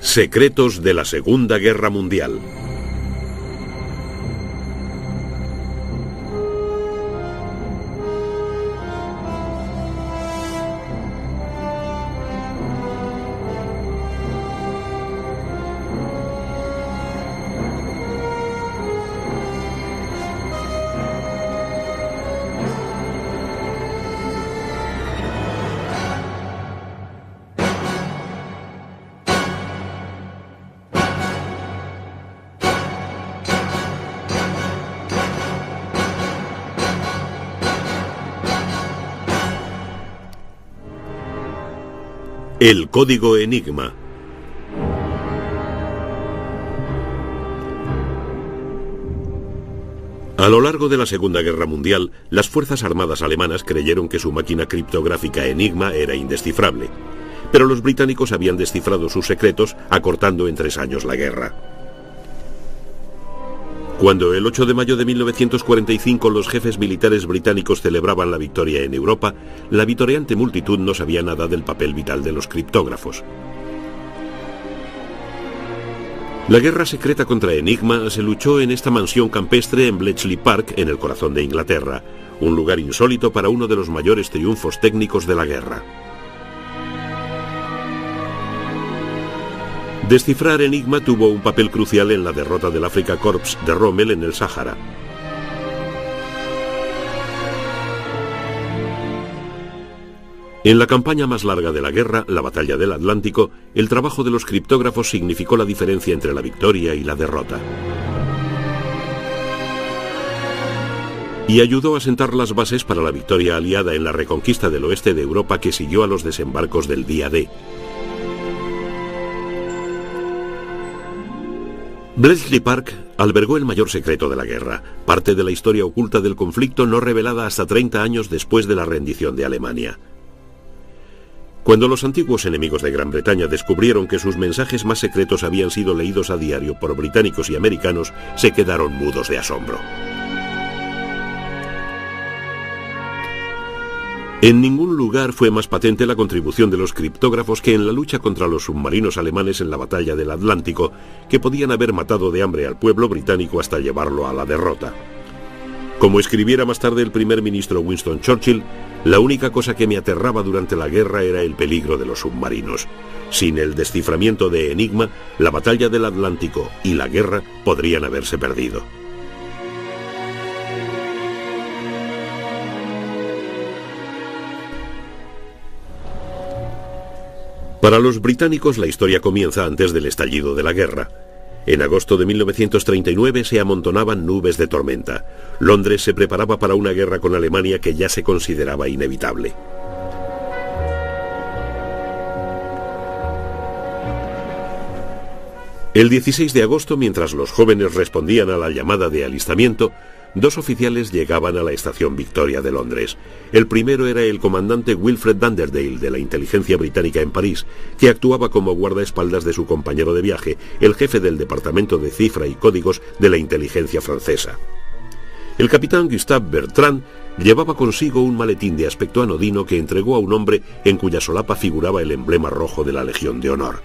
Secretos de la Segunda Guerra Mundial. El código Enigma. A lo largo de la Segunda Guerra Mundial, las Fuerzas Armadas alemanas creyeron que su máquina criptográfica Enigma era indescifrable, pero los británicos habían descifrado sus secretos, acortando en 3 años la guerra. Cuando el 8 de mayo de 1945 los jefes militares británicos celebraban la victoria en Europa, la vitoreante multitud no sabía nada del papel vital de los criptógrafos. La guerra secreta contra Enigma se luchó en esta mansión campestre en Bletchley Park, en el corazón de Inglaterra, un lugar insólito para uno de los mayores triunfos técnicos de la guerra. Descifrar Enigma tuvo un papel crucial en la derrota del Afrika Korps de Rommel en el Sáhara. En la campaña más larga de la guerra, la Batalla del Atlántico, el trabajo de los criptógrafos significó la diferencia entre la victoria y la derrota. Y ayudó a sentar las bases para la victoria aliada en la reconquista del oeste de Europa que siguió a los desembarcos del día D. Bletchley Park albergó el mayor secreto de la guerra, parte de la historia oculta del conflicto no revelada hasta 30 años después de la rendición de Alemania. Cuando los antiguos enemigos de Gran Bretaña descubrieron que sus mensajes más secretos habían sido leídos a diario por británicos y americanos, se quedaron mudos de asombro. En ningún lugar fue más patente la contribución de los criptógrafos que en la lucha contra los submarinos alemanes en la Batalla del Atlántico, que podían haber matado de hambre al pueblo británico hasta llevarlo a la derrota. Como escribiera más tarde el primer ministro Winston Churchill, la única cosa que me aterraba durante la guerra era el peligro de los submarinos. Sin el desciframiento de Enigma, la Batalla del Atlántico y la guerra podrían haberse perdido. Para los británicos la historia comienza antes del estallido de la guerra. En agosto de 1939 se amontonaban nubes de tormenta. Londres se preparaba para una guerra con Alemania que ya se consideraba inevitable. El 16 de agosto, mientras los jóvenes respondían a la llamada de alistamiento, 2 oficiales llegaban a la estación Victoria de Londres. El primero era el comandante Wilfred Dunderdale de la inteligencia británica en París, que actuaba como guardaespaldas de su compañero de viaje, el jefe del departamento de cifra y códigos de la inteligencia francesa. El capitán Gustave Bertrand llevaba consigo un maletín de aspecto anodino que entregó a un hombre en cuya solapa figuraba el emblema rojo de la Legión de Honor.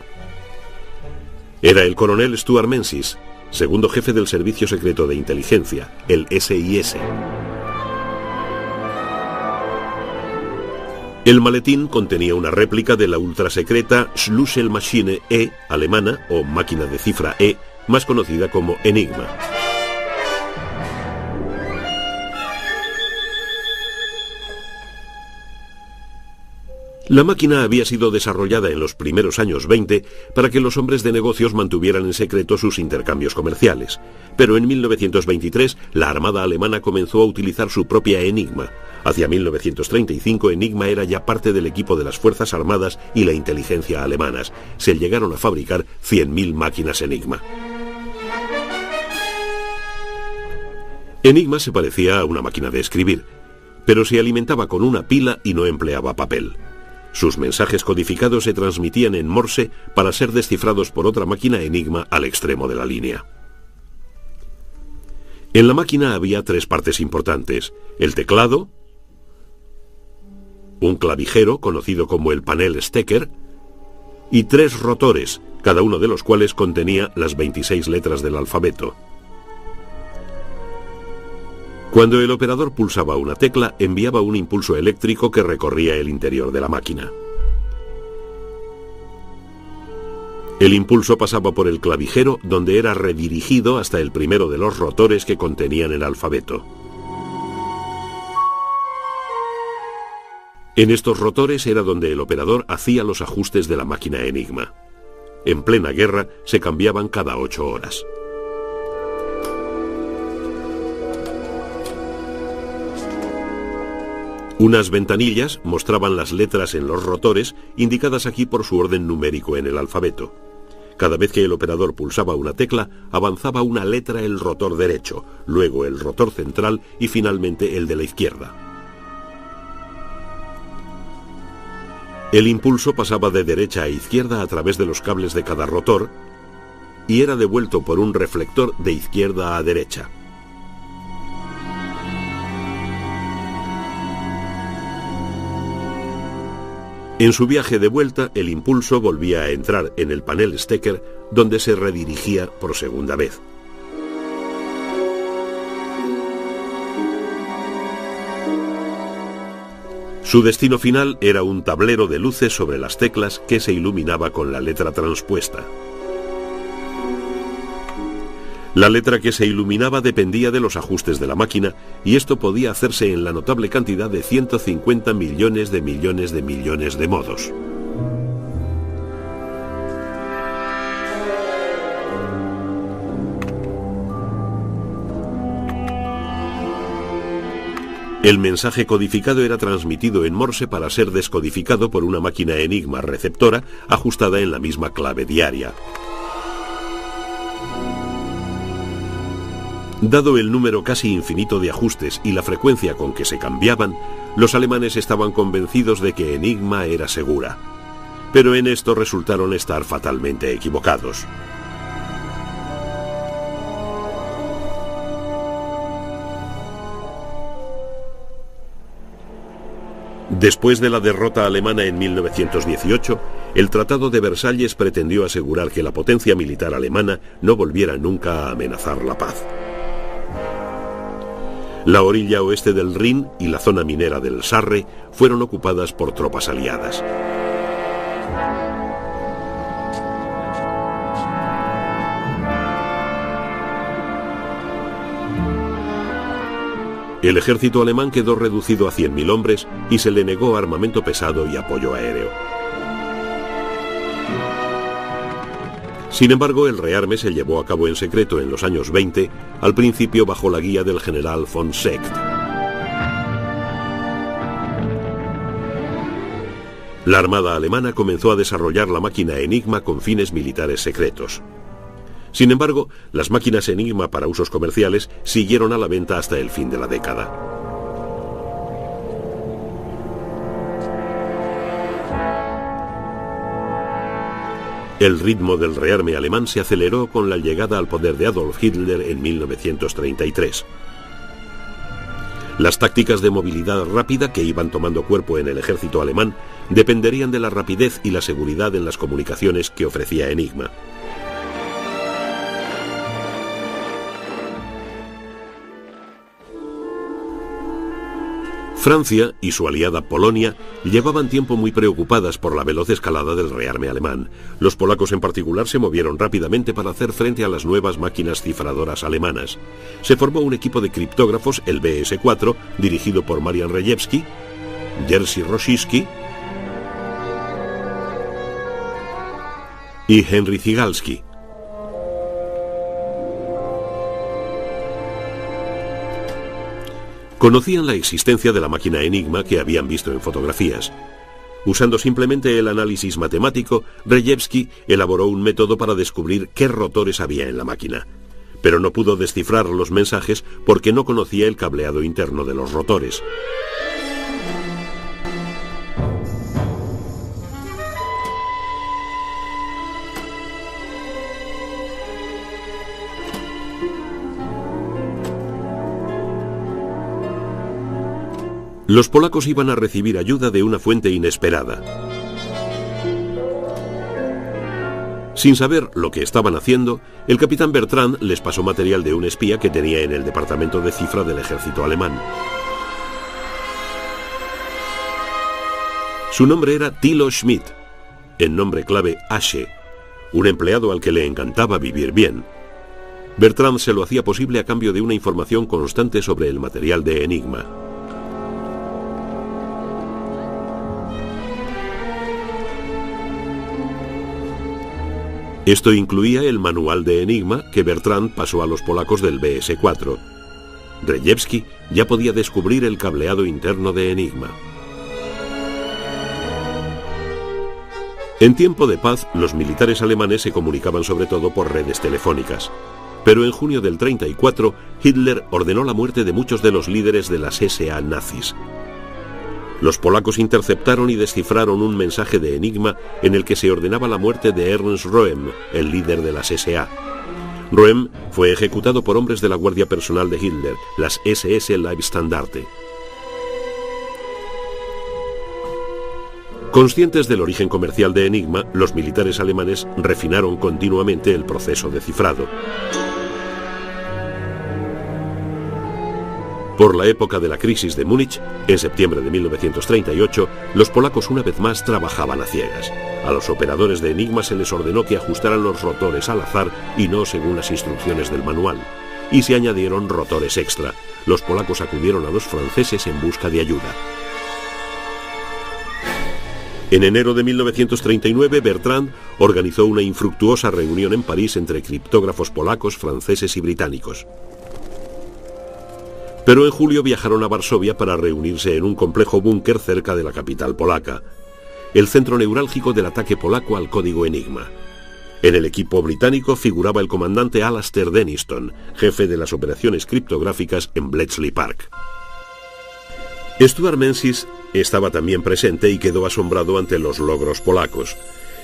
Era el coronel Stuart Menzies, segundo jefe del Servicio Secreto de Inteligencia, el SIS. El maletín contenía una réplica de la ultrasecreta Schlüsselmaschine E alemana, o máquina de cifra E, más conocida como Enigma. La máquina había sido desarrollada en los primeros años 20 para que los hombres de negocios mantuvieran en secreto sus intercambios comerciales, pero en 1923 la Armada alemana comenzó a utilizar su propia Enigma. Hacia 1935 Enigma era ya parte del equipo de las Fuerzas Armadas y la inteligencia alemanas. Se llegaron a fabricar 100.000 máquinas Enigma. Enigma se parecía a una máquina de escribir, pero se alimentaba con una pila y no empleaba papel. Sus mensajes codificados se transmitían en Morse para ser descifrados por otra máquina Enigma al extremo de la línea. En la máquina había 3 partes importantes: el teclado, un clavijero conocido como el panel Stecker y 3 rotores, cada uno de los cuales contenía las 26 letras del alfabeto. Cuando el operador pulsaba una tecla, enviaba un impulso eléctrico que recorría el interior de la máquina. El impulso pasaba por el clavijero, donde era redirigido hasta el primero de los rotores que contenían el alfabeto. En estos rotores era donde el operador hacía los ajustes de la máquina Enigma. En plena guerra se cambiaban cada 8 horas. Unas ventanillas mostraban las letras en los rotores, indicadas aquí por su orden numérico en el alfabeto. Cada vez que el operador pulsaba una tecla, avanzaba una letra el rotor derecho, luego el rotor central y finalmente el de la izquierda. El impulso pasaba de derecha a izquierda a través de los cables de cada rotor y era devuelto por un reflector de izquierda a derecha. En su viaje de vuelta, el impulso volvía a entrar en el panel Stecker, donde se redirigía por segunda vez. Su destino final era un tablero de luces sobre las teclas que se iluminaba con la letra transpuesta. La letra que se iluminaba dependía de los ajustes de la máquina, y esto podía hacerse en la notable cantidad de 150 millones de millones de millones de modos. El mensaje codificado era transmitido en Morse para ser descodificado por una máquina Enigma receptora ajustada en la misma clave diaria. Dado el número casi infinito de ajustes y la frecuencia con que se cambiaban, los alemanes estaban convencidos de que Enigma era segura. Pero en esto resultaron estar fatalmente equivocados. Después de la derrota alemana en 1918, el Tratado de Versalles pretendió asegurar que la potencia militar alemana no volviera nunca a amenazar la paz. La orilla oeste del Rin y la zona minera del Sarre fueron ocupadas por tropas aliadas. El ejército alemán quedó reducido a 100.000 hombres y se le negó armamento pesado y apoyo aéreo. Sin embargo, el rearme se llevó a cabo en secreto en los años 20, al principio bajo la guía del general von Seeckt. La armada alemana comenzó a desarrollar la máquina Enigma con fines militares secretos. Sin embargo, las máquinas Enigma para usos comerciales siguieron a la venta hasta el fin de la década. El ritmo del rearme alemán se aceleró con la llegada al poder de Adolf Hitler en 1933. Las tácticas de movilidad rápida que iban tomando cuerpo en el ejército alemán dependerían de la rapidez y la seguridad en las comunicaciones que ofrecía Enigma. Francia y su aliada Polonia llevaban tiempo muy preocupadas por la veloz escalada del rearme alemán. Los polacos en particular se movieron rápidamente para hacer frente a las nuevas máquinas cifradoras alemanas. Se formó un equipo de criptógrafos, el BS4, dirigido por Marian Rejewski, Jerzy Rosiski y Henry Zygalski. Conocían la existencia de la máquina Enigma que habían visto en fotografías. Usando simplemente el análisis matemático, Rejewski elaboró un método para descubrir qué rotores había en la máquina. Pero no pudo descifrar los mensajes porque no conocía el cableado interno de los rotores. Los polacos iban a recibir ayuda de una fuente inesperada. Sin saber lo que estaban haciendo, el capitán Bertrand les pasó material de un espía que tenía en el departamento de cifra del ejército alemán. Su nombre era Thilo Schmidt, en nombre clave Asche, un empleado al que le encantaba vivir bien. Bertrand se lo hacía posible a cambio de una información constante sobre el material de Enigma. Esto incluía el manual de Enigma que Bertrand pasó a los polacos del BS-4. Rejewski ya podía descubrir el cableado interno de Enigma. En tiempo de paz, los militares alemanes se comunicaban sobre todo por redes telefónicas. Pero en junio del 34, Hitler ordenó la muerte de muchos de los líderes de las SA nazis. Los polacos interceptaron y descifraron un mensaje de Enigma en el que se ordenaba la muerte de Ernst Röhm, el líder de las SA. Röhm fue ejecutado por hombres de la guardia personal de Hitler, las SS Leibstandarte. Conscientes del origen comercial de Enigma, los militares alemanes refinaron continuamente el proceso de cifrado. Por la época de la crisis de Múnich, en septiembre de 1938, los polacos una vez más trabajaban a ciegas. A los operadores de Enigma se les ordenó que ajustaran los rotores al azar y no según las instrucciones del manual. Y se añadieron rotores extra. Los polacos acudieron a los franceses en busca de ayuda. En enero de 1939, Bertrand organizó una infructuosa reunión en París entre criptógrafos polacos, franceses y británicos. Pero en julio viajaron a Varsovia para reunirse en un complejo búnker cerca de la capital polaca, el centro neurálgico del ataque polaco al código Enigma. En el equipo británico figuraba el comandante Alastair Denniston, jefe de las operaciones criptográficas en Bletchley Park. Stuart Menzies estaba también presente y quedó asombrado ante los logros polacos.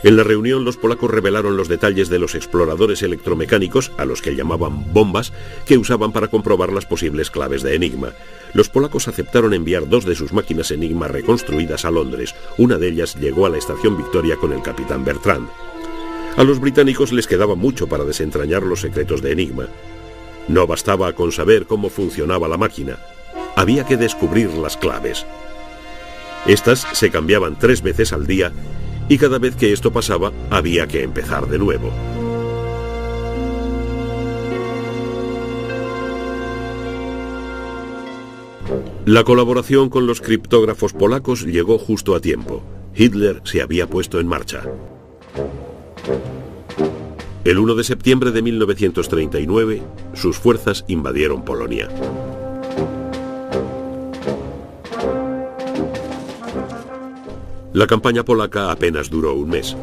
En la reunión los polacos revelaron los detalles de los exploradores electromecánicos, a los que llamaban bombas, que usaban para comprobar las posibles claves de Enigma. Los polacos aceptaron enviar 2 de sus máquinas Enigma reconstruidas a Londres. Una de ellas llegó a la estación Victoria con el capitán Bertrand. A los británicos les quedaba mucho para desentrañar los secretos de Enigma. No bastaba con saber cómo funcionaba la máquina. Había que descubrir las claves. Estas se cambiaban 3 veces al día y cada vez que esto pasaba había que empezar de nuevo. La colaboración con los criptógrafos polacos llegó justo a tiempo. Hitler se había puesto en marcha. El 1 de septiembre de 1939, sus fuerzas invadieron Polonia. La campaña polaca apenas duró un mes.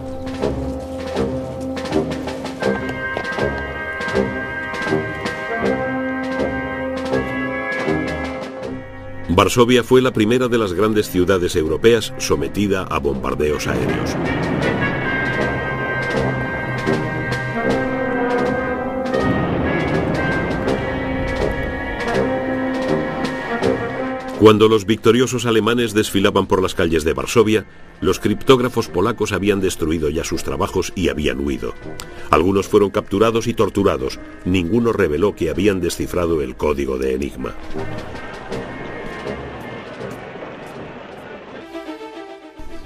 Varsovia fue la primera de las grandes ciudades europeas sometida a bombardeos aéreos. Cuando los victoriosos alemanes desfilaban por las calles de Varsovia, los criptógrafos polacos habían destruido ya sus trabajos y habían huido. Algunos fueron capturados y torturados. Ninguno reveló que habían descifrado el código de Enigma.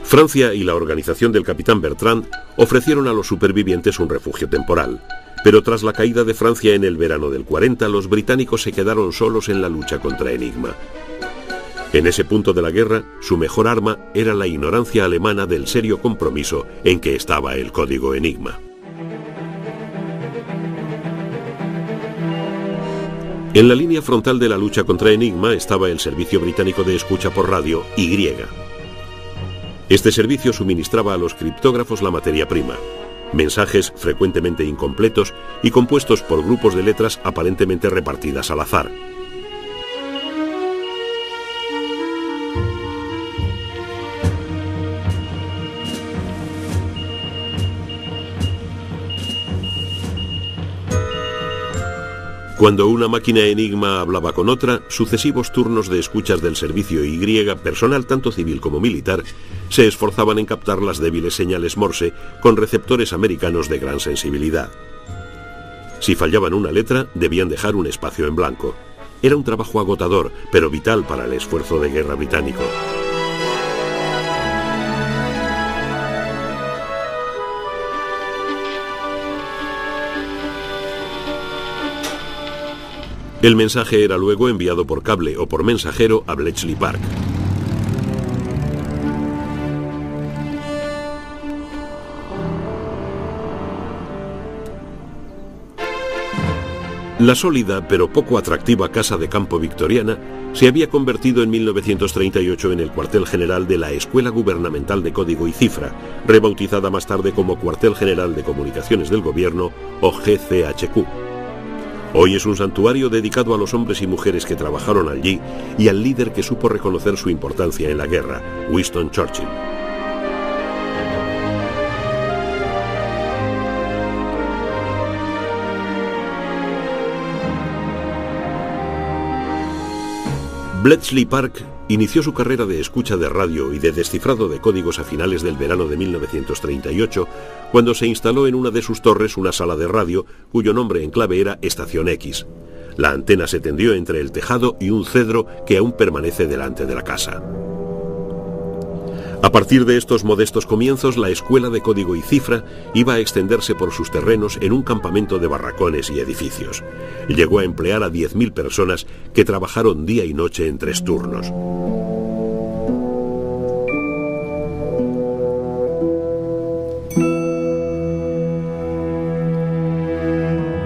Francia y la organización del capitán Bertrand ofrecieron a los supervivientes un refugio temporal. Pero tras la caída de Francia en el verano del 40, los británicos se quedaron solos en la lucha contra Enigma. En ese punto de la guerra, su mejor arma era la ignorancia alemana del serio compromiso en que estaba el código Enigma. En la línea frontal de la lucha contra Enigma estaba el servicio británico de escucha por radio, Y. Este servicio suministraba a los criptógrafos la materia prima, mensajes frecuentemente incompletos y compuestos por grupos de letras aparentemente repartidas al azar. Cuando una máquina Enigma hablaba con otra, sucesivos turnos de escuchas del servicio Y, personal tanto civil como militar, se esforzaban en captar las débiles señales Morse con receptores americanos de gran sensibilidad. Si fallaban una letra, debían dejar un espacio en blanco. Era un trabajo agotador, pero vital para el esfuerzo de guerra británico. El mensaje era luego enviado por cable o por mensajero a Bletchley Park. La sólida pero poco atractiva casa de campo victoriana se había convertido en 1938 en el cuartel general de la Escuela Gubernamental de Código y Cifra, rebautizada más tarde como Cuartel General de Comunicaciones del Gobierno o GCHQ. Hoy es un santuario dedicado a los hombres y mujeres que trabajaron allí y al líder que supo reconocer su importancia en la guerra, Winston Churchill. Bletchley Park inició su carrera de escucha de radio y de descifrado de códigos a finales del verano de 1938, cuando se instaló en una de sus torres una sala de radio cuyo nombre en clave era Estación X. La antena se tendió entre el tejado y un cedro que aún permanece delante de la casa. A partir de estos modestos comienzos, la Escuela de Código y Cifra iba a extenderse por sus terrenos en un campamento de barracones y edificios. Llegó a emplear a 10.000 personas que trabajaron día y noche en 3 turnos.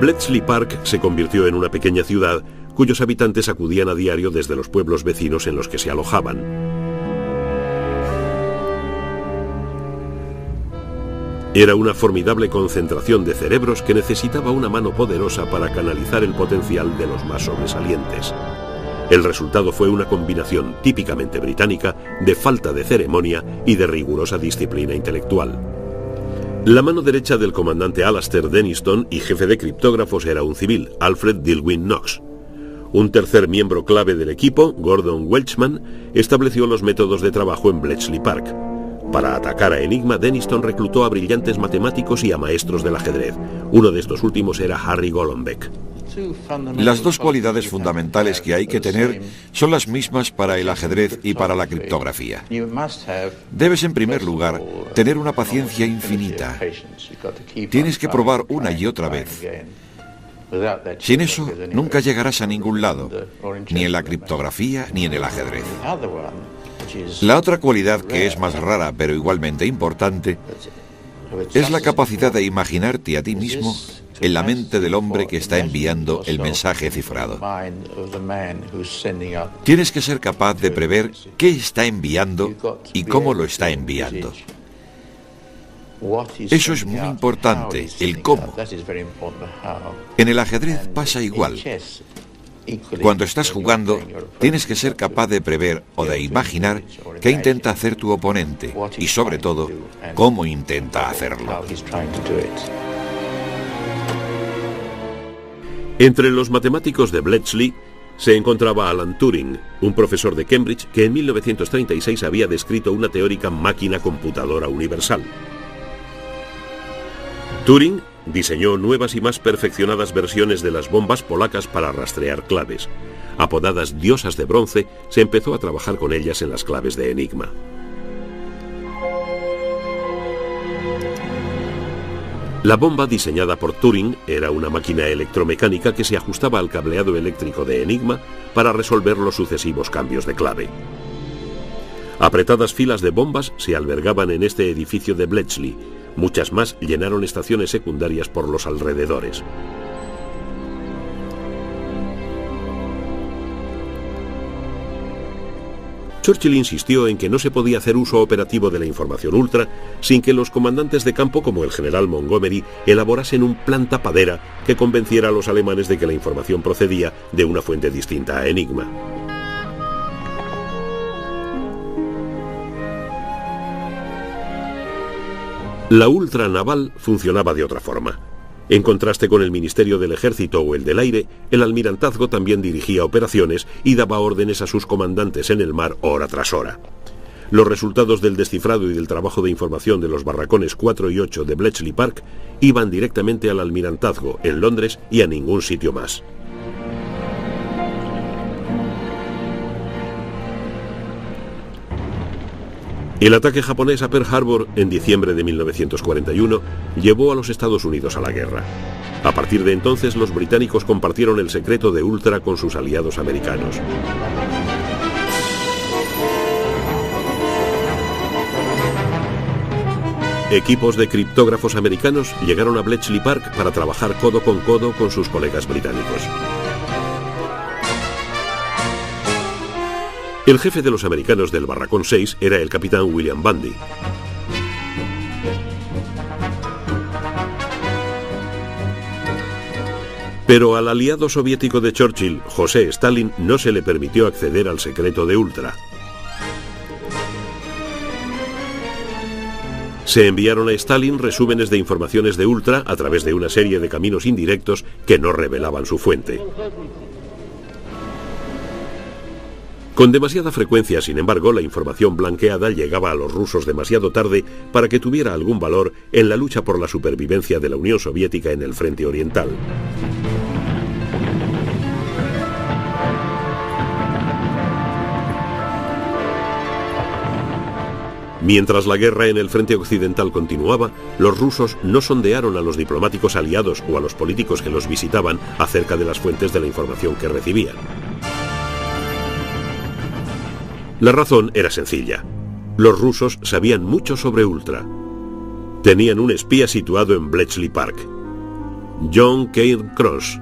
Bletchley Park se convirtió en una pequeña ciudad cuyos habitantes acudían a diario desde los pueblos vecinos en los que se alojaban. Era una formidable concentración de cerebros que necesitaba una mano poderosa para canalizar el potencial de los más sobresalientes. El resultado fue una combinación típicamente británica de falta de ceremonia y de rigurosa disciplina intelectual. La mano derecha del comandante Alastair Denniston y jefe de criptógrafos era un civil, Alfred Dillwyn Knox. Un tercer miembro clave del equipo, Gordon Welchman, estableció los métodos de trabajo en Bletchley Park. Para atacar a Enigma, Denniston reclutó a brillantes matemáticos y a maestros del ajedrez. Uno de estos últimos era Harry Golombek. Las dos cualidades fundamentales que hay que tener son las mismas para el ajedrez y para la criptografía. Debes, en primer lugar, tener una paciencia infinita. Tienes que probar una y otra vez. Sin eso, nunca llegarás a ningún lado, ni en la criptografía ni en el ajedrez. La otra cualidad, que es más rara pero igualmente importante, es la capacidad de imaginarte a ti mismo en la mente del hombre que está enviando el mensaje cifrado. Tienes que ser capaz de prever qué está enviando y cómo lo está enviando. Eso es muy importante, el cómo. En el ajedrez pasa igual. Cuando estás jugando, tienes que ser capaz de prever o de imaginar qué intenta hacer tu oponente y, sobre todo, cómo intenta hacerlo. Entre los matemáticos de Bletchley se encontraba Alan Turing, un profesor de Cambridge que en 1936 había descrito una teórica máquina computadora universal. Turing diseñó nuevas y más perfeccionadas versiones de las bombas polacas para rastrear claves. Apodadas diosas de bronce, se empezó a trabajar con ellas en las claves de Enigma. La bomba diseñada por Turing era una máquina electromecánica que se ajustaba al cableado eléctrico de Enigma para resolver los sucesivos cambios de clave. Apretadas filas de bombas se albergaban en este edificio de Bletchley. Muchas más llenaron estaciones secundarias por los alrededores. Churchill insistió en que no se podía hacer uso operativo de la información ultra sin que los comandantes de campo como el general Montgomery elaborasen un plan tapadera que convenciera a los alemanes de que la información procedía de una fuente distinta a Enigma. La ultra naval funcionaba de otra forma. En contraste con el Ministerio del Ejército o el del Aire, el almirantazgo también dirigía operaciones y daba órdenes a sus comandantes en el mar hora tras hora. Los resultados del descifrado y del trabajo de información de los barracones 4 y 8 de Bletchley Park iban directamente al almirantazgo en Londres y a ningún sitio más. El ataque japonés a Pearl Harbor en diciembre de 1941 llevó a los Estados Unidos a la guerra. A partir de entonces, los británicos compartieron el secreto de Ultra con sus aliados americanos. Equipos de criptógrafos americanos llegaron a Bletchley Park para trabajar codo con sus colegas británicos. El jefe de los americanos del Barracón 6 era el capitán William Bundy. Pero al aliado soviético de Churchill, José Stalin, no se le permitió acceder al secreto de Ultra. Se enviaron a Stalin resúmenes de informaciones de Ultra a través de una serie de caminos indirectos que no revelaban su fuente. Con demasiada frecuencia, sin embargo, la información blanqueada llegaba a los rusos demasiado tarde para que tuviera algún valor en la lucha por la supervivencia de la Unión Soviética en el frente oriental. Mientras la guerra en el frente occidental continuaba, los rusos no sondearon a los diplomáticos aliados o a los políticos que los visitaban acerca de las fuentes de la información que recibían. La razón era sencilla. Los rusos sabían mucho sobre Ultra. Tenían un espía situado en Bletchley Park, John Cairncross,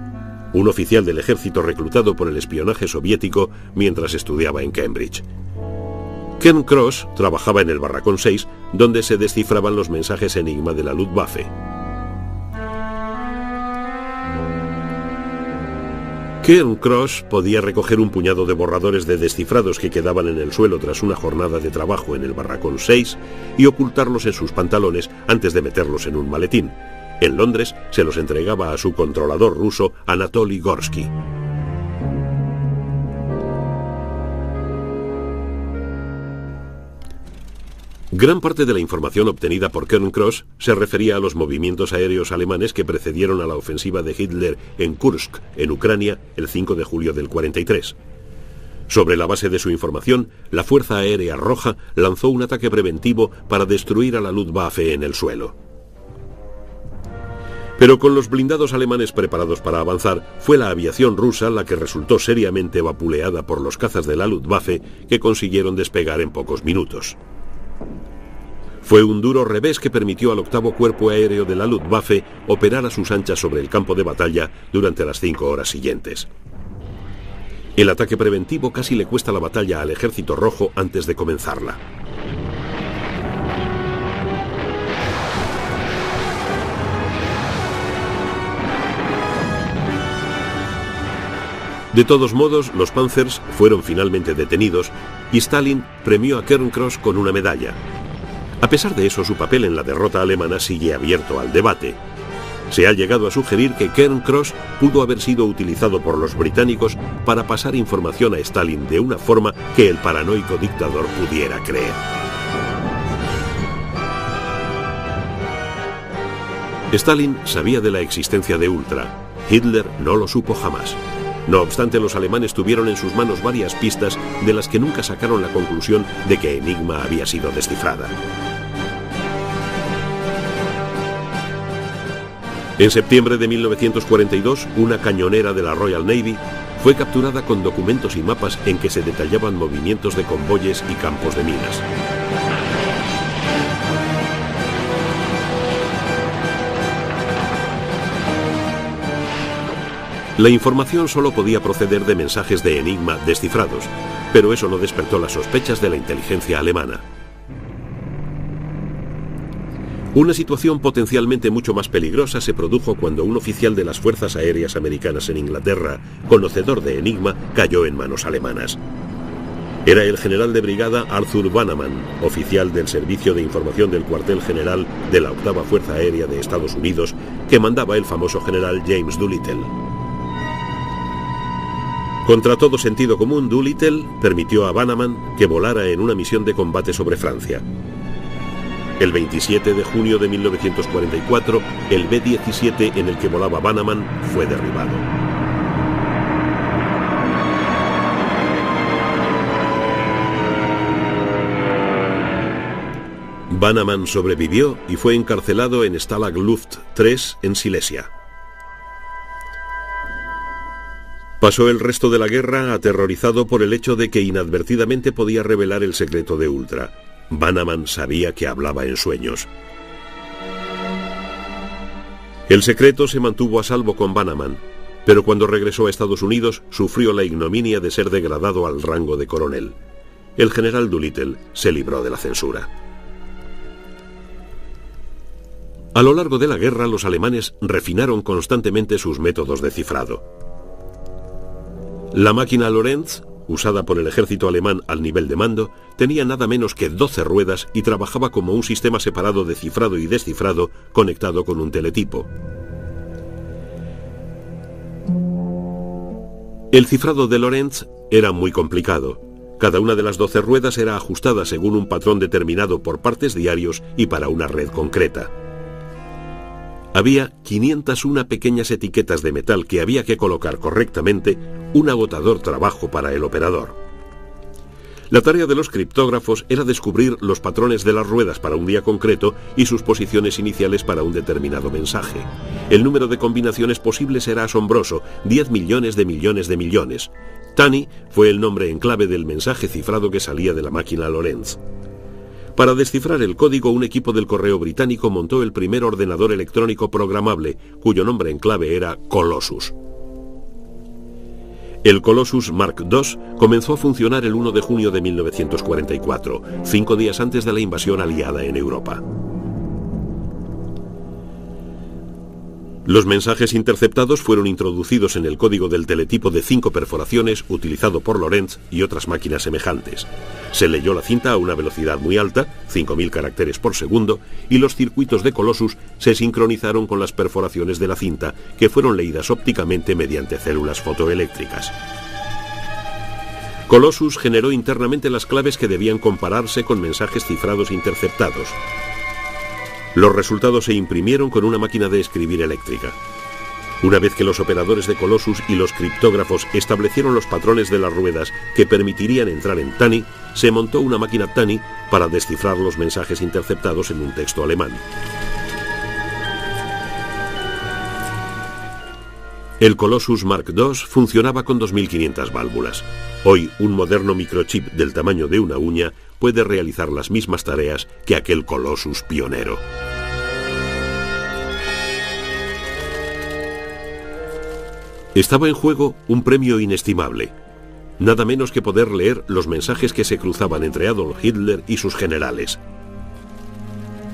un oficial del ejército reclutado por el espionaje soviético mientras estudiaba en Cambridge. Cairncross trabajaba en el Barracón 6, donde se descifraban los mensajes enigma de la Luftwaffe. Cairncross podía recoger un puñado de borradores de descifrados que quedaban en el suelo tras una jornada de trabajo en el Barracón 6 y ocultarlos en sus pantalones antes de meterlos en un maletín. En Londres se los entregaba a su controlador ruso, Anatoly Gorsky. Gran parte de la información obtenida por Cairncross se refería a los movimientos aéreos alemanes que precedieron a la ofensiva de Hitler en Kursk, en Ucrania, el 5 de julio del 43. Sobre la base de su información, la Fuerza Aérea Roja lanzó un ataque preventivo para destruir a la Luftwaffe en el suelo. Pero con los blindados alemanes preparados para avanzar, fue la aviación rusa la que resultó seriamente vapuleada por los cazas de la Luftwaffe, que consiguieron despegar en pocos minutos. Fue un duro revés que permitió al 8º Cuerpo Aéreo de la Luftwaffe operar a sus anchas sobre el campo de batalla durante las 5 horas siguientes. El ataque preventivo casi le cuesta la batalla al Ejército Rojo antes de comenzarla. De todos modos, los Panzers fueron finalmente detenidos y Stalin premió a Cairncross con una medalla. A pesar de eso, su papel en la derrota alemana sigue abierto al debate. Se ha llegado a sugerir que Cairncross pudo haber sido utilizado por los británicos para pasar información a Stalin de una forma que el paranoico dictador pudiera creer. Stalin sabía de la existencia de Ultra. Hitler no lo supo jamás. No obstante, los alemanes tuvieron en sus manos varias pistas de las que nunca sacaron la conclusión de que Enigma había sido descifrada. En septiembre de 1942, una cañonera de la Royal Navy fue capturada con documentos y mapas en que se detallaban movimientos de convoyes y campos de minas. La información solo podía proceder de mensajes de Enigma descifrados, pero eso no despertó las sospechas de la inteligencia alemana. Una situación potencialmente mucho más peligrosa se produjo cuando un oficial de las Fuerzas Aéreas Americanas en Inglaterra, conocedor de Enigma, cayó en manos alemanas. Era el general de brigada Arthur Bannerman, oficial del Servicio de Información del Cuartel General de la 8ª Fuerza Aérea de Estados Unidos, que mandaba el famoso general James Doolittle. Contra todo sentido común, Doolittle permitió a Bannerman que volara en una misión de combate sobre Francia. El 27 de junio de 1944, el B-17 en el que volaba Bannerman fue derribado. Bannerman sobrevivió y fue encarcelado en Stalag Luft III en Silesia. Pasó el resto de la guerra aterrorizado por el hecho de que inadvertidamente podía revelar el secreto de Ultra. Bannerman sabía que hablaba en sueños. El secreto se mantuvo a salvo con Bannerman, pero cuando regresó a Estados Unidos sufrió la ignominia de ser degradado al rango de coronel. El general Doolittle se libró de la censura. A lo largo de la guerra, los alemanes refinaron constantemente sus métodos de cifrado. La máquina Lorenz, usada por el ejército alemán al nivel de mando, tenía nada menos que 12 ruedas y trabajaba como un sistema separado de cifrado y descifrado conectado con un teletipo. El cifrado de Lorenz era muy complicado. Cada una de las 12 ruedas era ajustada según un patrón determinado por partes diarios y para una red concreta. Había 501 pequeñas etiquetas de metal que había que colocar correctamente, un agotador trabajo para el operador. La tarea de los criptógrafos era descubrir los patrones de las ruedas para un día concreto y sus posiciones iniciales para un determinado mensaje. El número de combinaciones posibles era asombroso, 10 millones de millones de millones. Tunny fue el nombre en clave del mensaje cifrado que salía de la máquina Lorenz. Para descifrar el código, un equipo del correo británico montó el primer ordenador electrónico programable, cuyo nombre en clave era Colossus. El Colossus Mark II comenzó a funcionar el 1 de junio de 1944, 5 días antes de la invasión aliada en Europa. Los mensajes interceptados fueron introducidos en el código del teletipo de 5 perforaciones utilizado por Lorenz y otras máquinas semejantes. Se leyó la cinta a una velocidad muy alta, 5.000 caracteres por segundo, y los circuitos de Colossus se sincronizaron con las perforaciones de la cinta, que fueron leídas ópticamente mediante células fotoeléctricas. Colossus generó internamente las claves que debían compararse con mensajes cifrados interceptados. Los resultados se imprimieron con una máquina de escribir eléctrica. Una vez que los operadores de Colossus y los criptógrafos establecieron los patrones de las ruedas que permitirían entrar en Tunny, se montó una máquina Tunny para descifrar los mensajes interceptados en un texto alemán. El Colossus Mark II funcionaba con 2.500 válvulas. Hoy, un moderno microchip del tamaño de una uña puede realizar las mismas tareas que aquel Colossus pionero. Estaba en juego un premio inestimable, nada menos que poder leer los mensajes que se cruzaban entre Adolf Hitler y sus generales.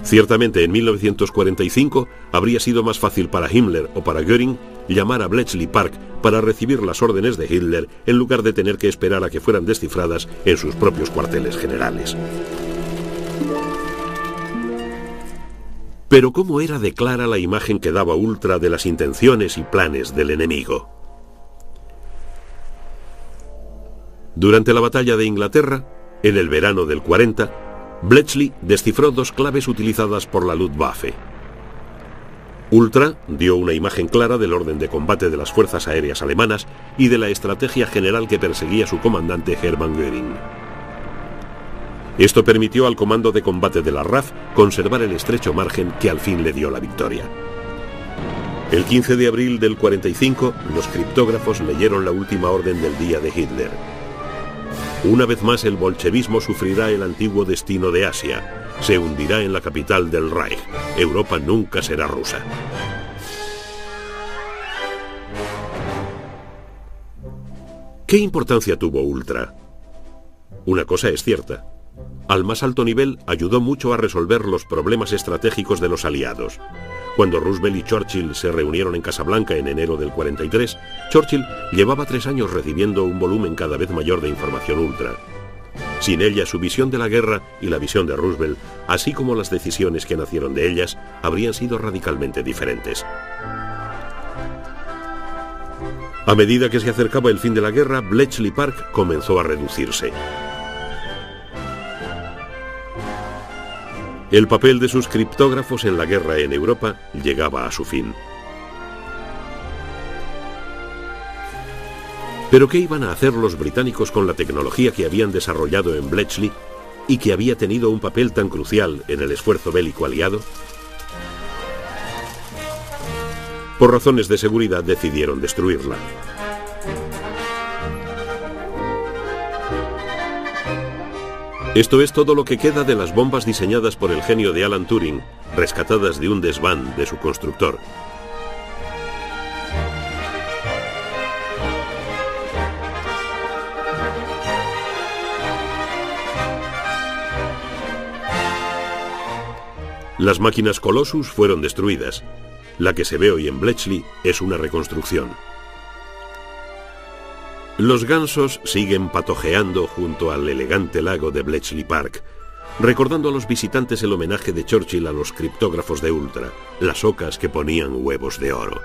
Ciertamente, en 1945 habría sido más fácil para Himmler o para Göring llamar a Bletchley Park para recibir las órdenes de Hitler en lugar de tener que esperar a que fueran descifradas en sus propios cuarteles generales. Pero ¿cómo era de clara la imagen que daba Ultra de las intenciones y planes del enemigo? Durante la batalla de Inglaterra, en el verano del 40, Bletchley descifró 2 claves utilizadas por la Luftwaffe. Ultra dio una imagen clara del orden de combate de las fuerzas aéreas alemanas y de la estrategia general que perseguía su comandante Hermann Göring. Esto permitió al comando de combate de la RAF conservar el estrecho margen que al fin le dio la victoria. El 15 de abril del 45, los criptógrafos leyeron la última orden del día de Hitler. Una vez más el bolchevismo sufrirá el antiguo destino de Asia. Se hundirá en la capital del Reich. Europa nunca será rusa. ¿Qué importancia tuvo Ultra? Una cosa es cierta. Al más alto nivel ayudó mucho a resolver los problemas estratégicos de los aliados. Cuando Roosevelt y Churchill se reunieron en Casablanca en enero del 43, Churchill llevaba 3 años recibiendo un volumen cada vez mayor de información Ultra. Sin ella, su visión de la guerra y la visión de Roosevelt, así como las decisiones que nacieron de ellas, habrían sido radicalmente diferentes. A medida que se acercaba el fin de la guerra, Bletchley Park comenzó a reducirse. El papel de sus criptógrafos en la guerra en Europa llegaba a su fin. ¿Pero qué iban a hacer los británicos con la tecnología que habían desarrollado en Bletchley y que había tenido un papel tan crucial en el esfuerzo bélico aliado? Por razones de seguridad decidieron destruirla. Esto es todo lo que queda de las bombas diseñadas por el genio de Alan Turing, rescatadas de un desván de su constructor. Las máquinas Colossus fueron destruidas. La que se ve hoy en Bletchley es una reconstrucción. Los gansos siguen patojeando junto al elegante lago de Bletchley Park, recordando a los visitantes el homenaje de Churchill a los criptógrafos de Ultra, las ocas que ponían huevos de oro.